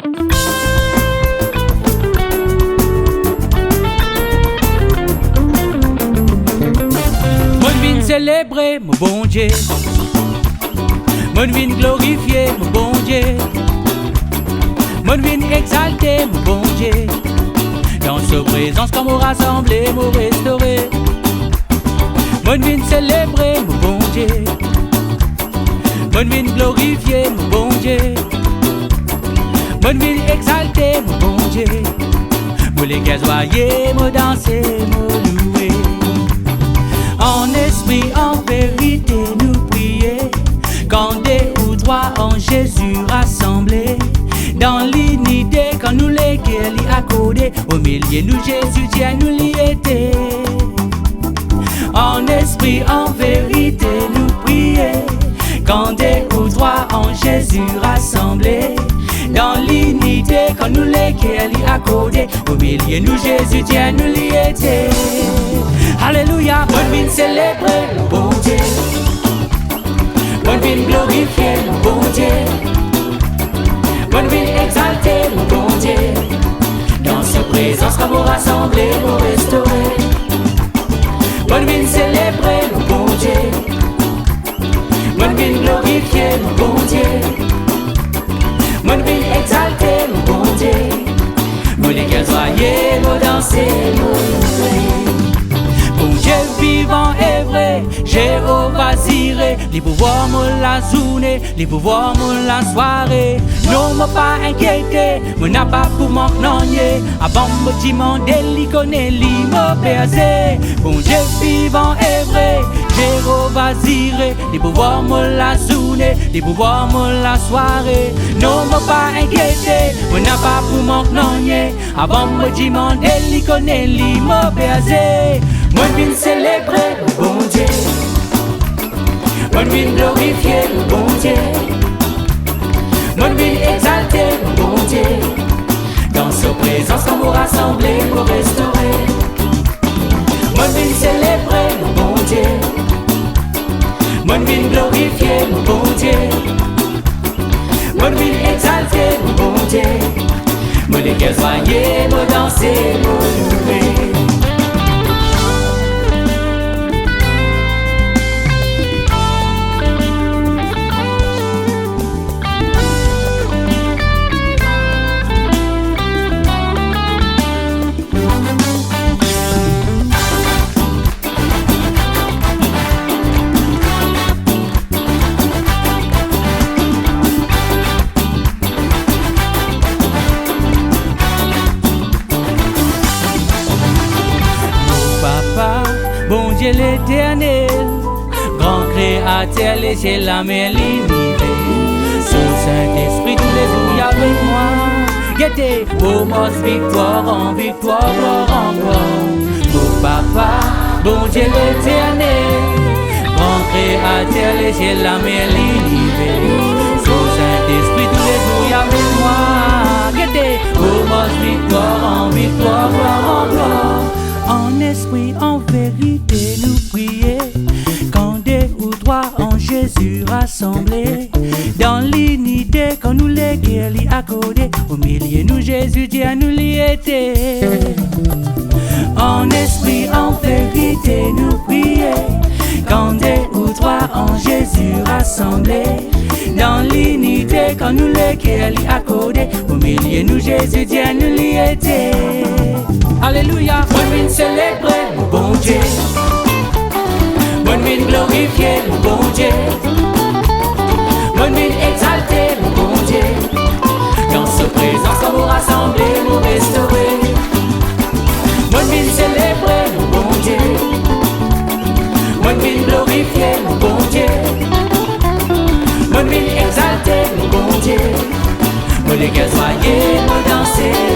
Mon vin célébrer mon bon Dieu, mon vin glorifier mon bon Dieu, mon vin exalter mon bon Dieu. Dans sa présence comme au rassemblé, mon restauré. Mon vin célébrer mon bon Dieu, mon vin glorifier mon bon Dieu, mon vin exalter mon bon Dieu. Mon les gazoyer, mon danser, mon louer. En esprit, en vérité, nous prier. Quand deux ou trois en Jésus rassemblés, dans l'unité, quand nous les guerres accordés, au milieu nous Jésus, Dieu nous l'y était. En esprit, en vérité, nous prier. Quand deux ou trois en Jésus rassemblés, dans l'unité, quand nous les guerres accordés, au milieu nous Jésus, Dieu nous l'y était. Alléluia, bonne vie célébrer le bon Dieu, bonne vie glorifier le bon Dieu, bonne vie exalter le bon Dieu. Dans sa présence, comme au rassemblé, au restauré. Bonne vie célébrer le bon Dieu, bonne vie glorifier le bon Dieu, bonne vie exalter le bon Dieu. Mon les soyez, mon danser, mon louer. Bon Dieu vivant et vrai, Jéhovah Jireh, les pouvoirs me la journée, les pouvoirs me la soirée. Non, me pas inquiété, me n'a pas pour manquer. Avant me demander, li connaît, li me baiser. Bon Dieu vivant et vrai, Jéhovah Jireh, les pouvoirs me la journée, les pouvoirs me la soirée. Non, me pas inquiété, me n'a pas pour manquer. Avant me demander, li connaît, li me baiser. Mon vin célébrer le bon Dieu, mon vin glorifier le bon Dieu, mon vin exalter le bon Dieu. Dans sa présence, comme au rassemblé, au restauré. Mon vin célébrer le bon Dieu, mon vin glorifier le bon Dieu, mon vin exalter le bon Dieu. Mon les soigner, mon danser, mon louer. Bon Dieu l'éternel, grand créateur, les cieux, la mer, l'univers. Son Saint-Esprit, tous les jours, y avec moi. Guettez, promesse, victoire en victoire, gloire en gloire. Mon papa, bon Dieu l'éternel, grand créateur, les cieux, la mer, l'univers. Son Saint-Esprit, tous les jours, y avec moi. Guettez, promesse, victoire en victoire, gloire en gloire. En esprit, en vérité, nous prier. Quand deux ou trois en Jésus rassemblés, dans l'unité, quand nous les guerres accordés, au milieu nous Jésus, Dieu nous l'y était. En esprit, en vérité, nous prier. Quand deux ou trois en Jésus rassemblés, dans l'unité, quand nous les guerres accordés, au milieu nous Jésus, Dieu nous l'y était. Alléluia, bonne vie célébrer mon bon Dieu, bonne vie glorifier mon bon Dieu, bonne vie exalter mon bon Dieu. Dans sa présence, comme au rassemblé, nous restaurer. Bonne vie célébrer mon bon Dieu, bonne vie glorifier mon bon Dieu, bonne vie exalter mon bon Dieu. Mon les soyez, mon danser.